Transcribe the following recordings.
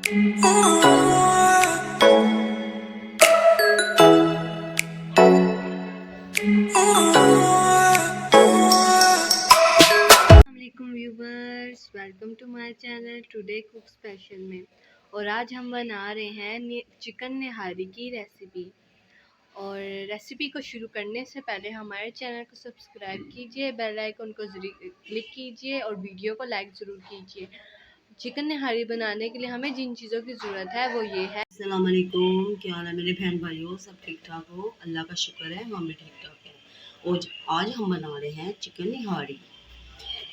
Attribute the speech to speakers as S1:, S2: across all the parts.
S1: अस्सलामुअलैकुम viewers, welcome to my channel today cook special में। और आज हम बना रहे हैं चिकन निहारी की रेसिपी। और रेसिपी को शुरू करने से पहले हमारे चैनल को सब्सक्राइब कीजिए, बेल आइकन को क्लिक कीजिए और वीडियो को लाइक ज़रूर कीजिए। चिकन निहारी बनाने के लिए हमें जिन चीज़ों की ज़रूरत है वो ये है।
S2: अस्सलाम वालेकुम, क्या हाल है मेरे बहन भाइयों, सब ठीक ठाक हो? अल्लाह का शुक्र है, हम भी ठीक ठाक हैं। और आज हम बना रहे हैं चिकन निहारी।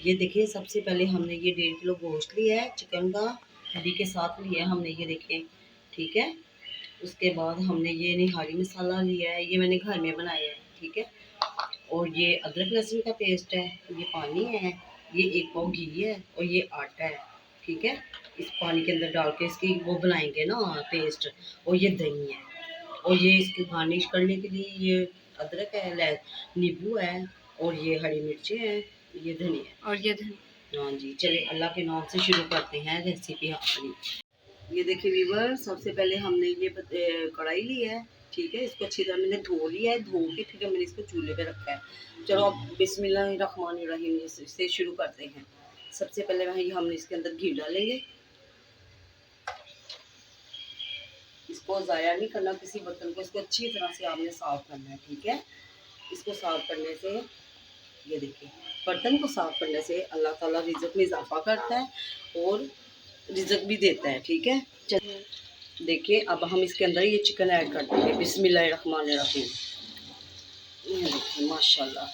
S2: ये देखिए, सबसे पहले हमने ये 1.5 किलो गोश्त लिया है चिकन का, हड्डी के साथ लिया है हमने, ये देखिए, ठीक है। उसके बाद हमने ये निहारी मसाला लिया है, ये मैंने घर में बनाया है, ठीक है। और ये अदरक लहसुन का पेस्ट है, ये पानी है, ये 1 पाव घी है और ये आटा है, ठीक है। इस पानी के अंदर डाल के इसकी वो बनाएंगे ना पेस्ट। और ये दही है, और ये इसकी गार्निश करने के लिए ये अदरक है, नींबू है, और ये हरी मिर्ची है, ये धनिया
S1: और ये धनिया।
S2: हाँ जी, चलिए अल्लाह के नाम से शुरू करते हैं रेसिपी अपनी। ये देखिए व्यूवर, सबसे पहले हमने ये कढ़ाई ली है, ठीक है। इसको अच्छी तरह मैंने धो लिया है, धो के ठीक है मैंने इसको चूल्हे पे रखा है। चलो अब बिस्मिल्लाहिर्रहमानिर्रहीम से शुरू करते हैं। सबसे पहले वही हमने इसके अंदर घी डालेंगे। इसको ज़ाया नहीं करना किसी बर्तन को, इसको अच्छी तरह से आपने साफ करना है, ठीक है। इसको साफ करने से, ये देखिए, बर्तन को साफ करने से अल्लाह ताला रिज़्क में इजाफा करता है और रिज़्क भी देता है, ठीक है। चलिए देखिए, अब हम इसके अंदर ये चिकन ऐड कर देंगे। बिस्मिल्लाहिर्रहमानिर्रहीम। ये देखिए माशाल्लाह,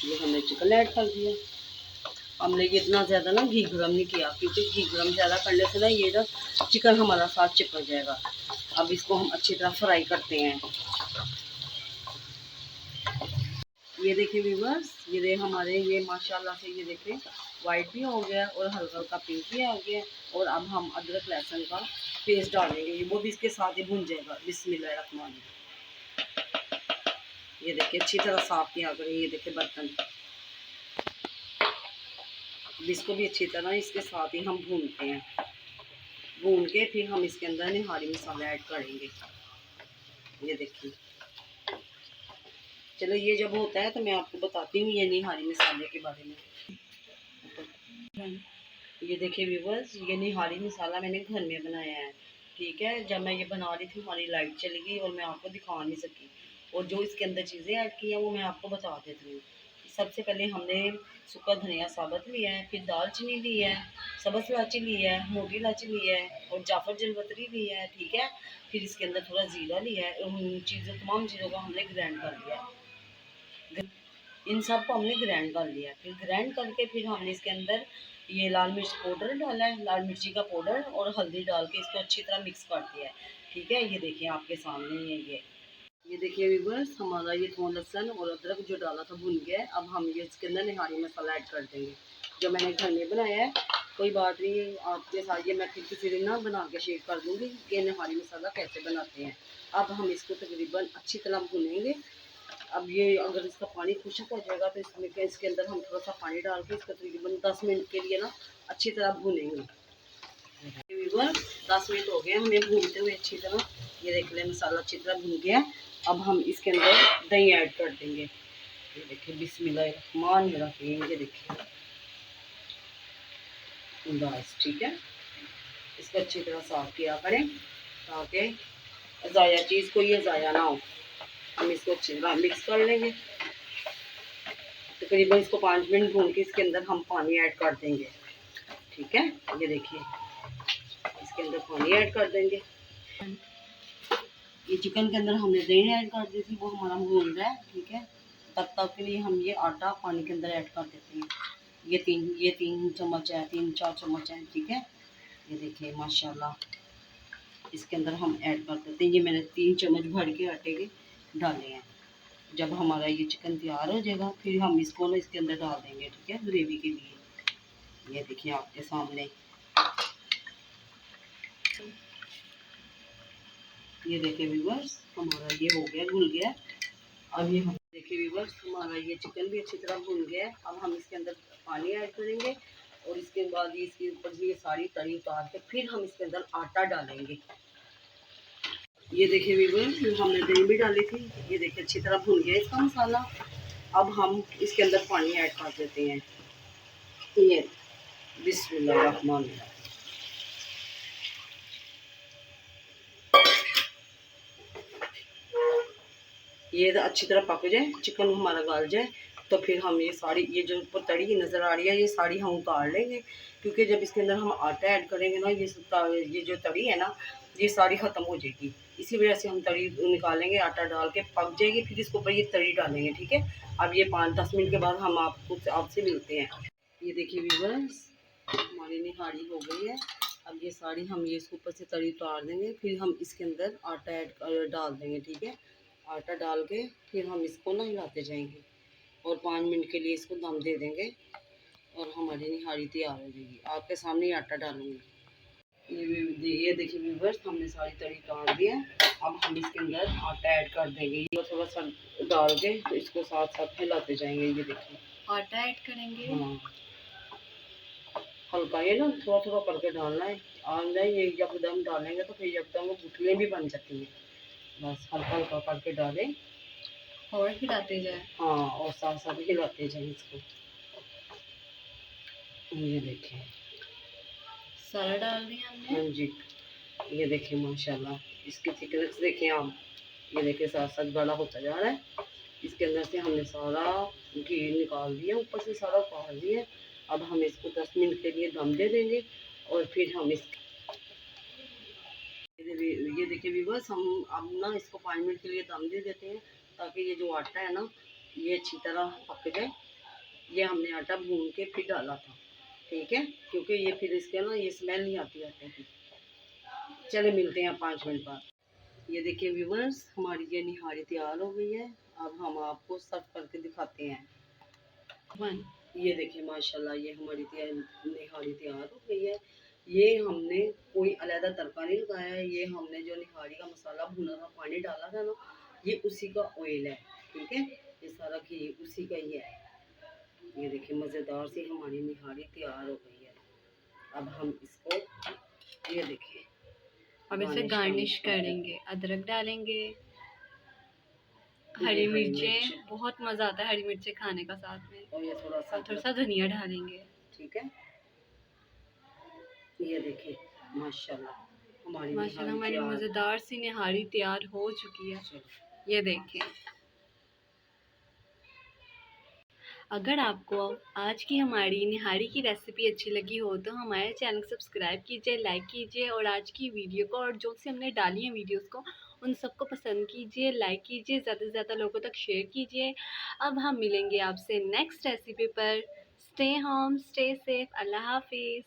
S2: ये हमने चिकन ऐड कर दिया। हमने ये इतना ज़्यादा ना घी गरम नहीं किया, क्योंकि घी गरम ज़्यादा करने से ना ये ना चिकन हमारा साथ चिपक जाएगा। अब इसको हम अच्छी तरह फ्राई करते हैं। ये देखिए व्यूअर्स, ये हमारे ये माशाल्लाह से ये देखें वाइट भी हो गया और हल्का हल्का पिंक भी आ गया। और अब हम अदरक लहसुन का पेस्ट डालेंगे, वो भी इसके साथ ही भुन जाएगा। बिस्मिल्लाहिर्रहमानिर्रहीम। ये देखिए अच्छी तरह साफ किया करें, ये देखिए बर्तन, इसको भी अच्छी तरह इसके साथ ही हम भूनते हैं। भून के फिर हम इसके अंदर निहारी मसाला ऐड करेंगे। ये देखिए, चलो ये जब होता है तो मैं आपको बताती हूँ ये निहारी मसाले के बारे में। ये देखिए व्यूवर्स, ये निहारी मसाला मैंने घर में बनाया है, ठीक है। जब मैं ये बना रही थी हमारी लाइट चली गई और मैं आपको दिखा नहीं सकी। और जो इसके अंदर चीज़ें ऐड की हैं वो मैं आपको बता देती हूँ। सबसे पहले हमने सूखा धनिया साबुत लिया है, फिर दालचीनी ली है, सब्ज़ इलायची ली है, मोटी इलायची ली है और जाफर जलवतरी ली है, ठीक है। फिर इसके अंदर थोड़ा ज़ीरा लिया है। उन चीज़ों, तमाम चीज़ों को हमने ग्राइंड कर लिया है। इन सब को हमने ग्राइंड कर लिया। फिर ग्राइंड करके फिर हमने इसके अंदर ये लाल मिर्च पाउडर डाला है, लाल मिर्ची का पाउडर और हल्दी डाल के इसको अच्छी तरह मिक्स कर दिया है, ठीक है। ये देखिए आपके सामने है ये देखिए व्यूअर्स, हमारा ये थोड़ा लहसुन और अदरक जो डाला था भुन गया है। अब हम ये इसके अंदर निहारी मसाला ऐड कर देंगे जो मैंने घर में बनाया है। कोई बात नहीं, आपके साथ ये मैं फिर किसी दिन ना बना के शेयर कर दूँगी कि निहारी मसाला कैसे बनाते हैं। अब हम इसको तकरीबन अच्छी तरह भुनेंगे। अब ये अगर इसका पानी खुश्क हो जाएगा तो इसके अंदर हम थोड़ा सा पानी डाल के इसको तकरीबन 10 मिनट के लिए ना अच्छी तरह भूनेंगे। 10 मिनट हो गए हमें भूनते हुए अच्छी तरह। ये देख लें मसाला अच्छी तरह भून गया। अब हम इसके अंदर दही ऐड कर देंगे। ये देखिए बिस्मिल्लाहिर्रहमानिर्रहीम। ये देखिए बस, ठीक है। इसको अच्छी तरह साफ किया करें ताकि ज़ाया चीज़ को ये ज़ाया ना हो। हम इसको अच्छी तरह मिक्स कर लेंगे। तकरीबन इसको 5 मिनट भून के इसके अंदर हम पानी ऐड कर देंगे, ठीक है। ये देखिए इसके अंदर पानी ऐड कर देंगे। ये चिकन के अंदर हमने दही ऐड कर दी थी, वो हमारा भून रहा है, ठीक है। तब तक के लिए हम ये आटा पानी के अंदर ऐड कर देते हैं। ये तीन चम्मच है, 3-4 चम्मच है, ठीक है। ये देखिए माशाल्लाह, इसके अंदर हम ऐड कर देते हैं। ये मैंने 3 चम्मच भर के आटे के डाले हैं। जब हमारा ये चिकन तैयार हो जाएगा फिर हम इसको ना इसके अंदर डाल देंगे, ठीक है, ग्रेवी के लिए। ये देखिए आपके सामने, ये देखिए व्यूअर्स, हमारा ये हो गया, घुल गया। अब ये हम देखिए व्यूअर्स, हमारा ये चिकन भी अच्छी तरह भुन गया है। अब हम इसके अंदर पानी ऐड करेंगे और इसके बाद इसके ऊपर से ये सारी तरी उतार के फिर हम इसके अंदर आटा डालेंगे। ये देखिए व्यूअर्स, हमने दही भी डाली थी। ये देखिए अच्छी तरह भुन गया इसका मसाला। अब हम इसके अंदर पानी ऐड कर देते हैं। ये बिस्मिल्लाहिर्रहमानिर्रहीम। ये अच्छी तरह पक जाए, चिकन हमारा गल जाए, तो फिर हम ये जो ऊपर तड़ी नज़र आ रही है, ये सारी हम उतार लेंगे। क्योंकि जब इसके अंदर हम आटा ऐड करेंगे ना, ये जो तड़ी है ना, ये सारी ख़त्म हो जाएगी। इसी वजह से हम तड़ी निकालेंगे, आटा डाल के पक जाएगी, फिर इसके ऊपर ये तड़ी डालेंगे। ठीक है, अब ये 5-10 मिनट के बाद हम आपसे मिलते हैं। ये देखिए व्यूअर्स, हमारी निहारी हो गई है। अब ये सारी हम ये इसके ऊपर से तड़ी उतार देंगे, फिर हम इसके अंदर आटा डाल देंगे। ठीक है, आटा डाल के फिर हम इसको ना हिलाते जाएंगे और 5 मिनट के लिए इसको दम दे देंगे और हमारी निहारी तैयार हो जाएगी। आपके सामने ही आटा डालूंगी। ये देखिए व्यूअर्स, हमने सारी तरी उतार दी है। अब हम इसके अंदर आटा ऐड कर देंगे। ये थोड़ा सा डाल के तो इसको साथ साथ हिलाते जाएंगे। ये देखिए
S1: आटा ऐड करेंगे।
S2: हाँ, हल्का ये ना थोड़ा थोड़ा करके डालना है। और ये जब दम डालेंगे तो फिर एकदम वो गुठलियाँ भी बन जाती हैं। बस हल्का हल्का करके डालें
S1: और हिलाते जाए।
S2: हाँ, और साथ साथ हिलाते जाएं इसको। ये देखिए
S1: सारा डाल दिया हमने।
S2: हाँ जी, ये देखिए माशाल्लाह, इसकी थिकनेस देखिए आप। ये देखिए साथ साथ बड़ा होता जा रहा है। इसके अंदर से हमने सारा घी निकाल दिया, ऊपर से सारा उतार दिया। अब हम इसको 10 मिनट के लिए दम दे देंगे और फिर हम ये देखिए व्यूअर्स, हम अब ना इसको 5 मिनट के लिए दम दे देते हैं, ताकि ये जो आटा है ना, ये अच्छी तरह पक जाए। ये हमने आटा भून के फिर डाला था। ठीक है, क्योंकि ये फिर इसके ना ये स्मेल नहीं आती आटे की। चले मिलते हैं 5 मिनट बाद। ये देखिए व्यूअर्स, हमारी ये निहारी तैयार हो गई है। अब हम आपको सर्व करके दिखाते हैं। ये देखिए माशाल्लाह, ये हमारी निहारी तैयार हो गई है। ये हमने कोई अलग तड़का नहीं लगाया है। ये हमने जो निहारी का मसाला भुना था, पानी डाला था ना, ये उसी का ऑयल है। ठीक है, ये सारा घी उसी का ही है। ये देखिए मज़ेदार सी हमारी निहारी तैयार हो गई है। अब हम इसको ये देखिए
S1: अब इसे गार्निश करेंगे, अदरक डालेंगे, हरी मिर्चें। बहुत मज़ा आता है हरी मिर्चें खाने का साथ में,
S2: और ये थोड़ा
S1: सा धनिया डालेंगे।
S2: ठीक है, ये देखिए माशाल्लाह हमारी
S1: मज़ेदार सी निहारी तैयार हो चुकी है। ये देखें, अगर आपको आज की हमारी निहारी की रेसिपी अच्छी लगी हो तो हमारे चैनल को सब्सक्राइब कीजिए, लाइक कीजिए और आज की वीडियो को और जो से हमने डाली है वीडियोस को उन सबको पसंद कीजिए, लाइक कीजिए, ज़्यादा से ज़्यादा लोगों तक शेयर कीजिए। अब हम मिलेंगे आपसे नेक्स्ट रेसिपी पर। स्टे होम, स्टे सेफ, अल्लाह हाफिज़।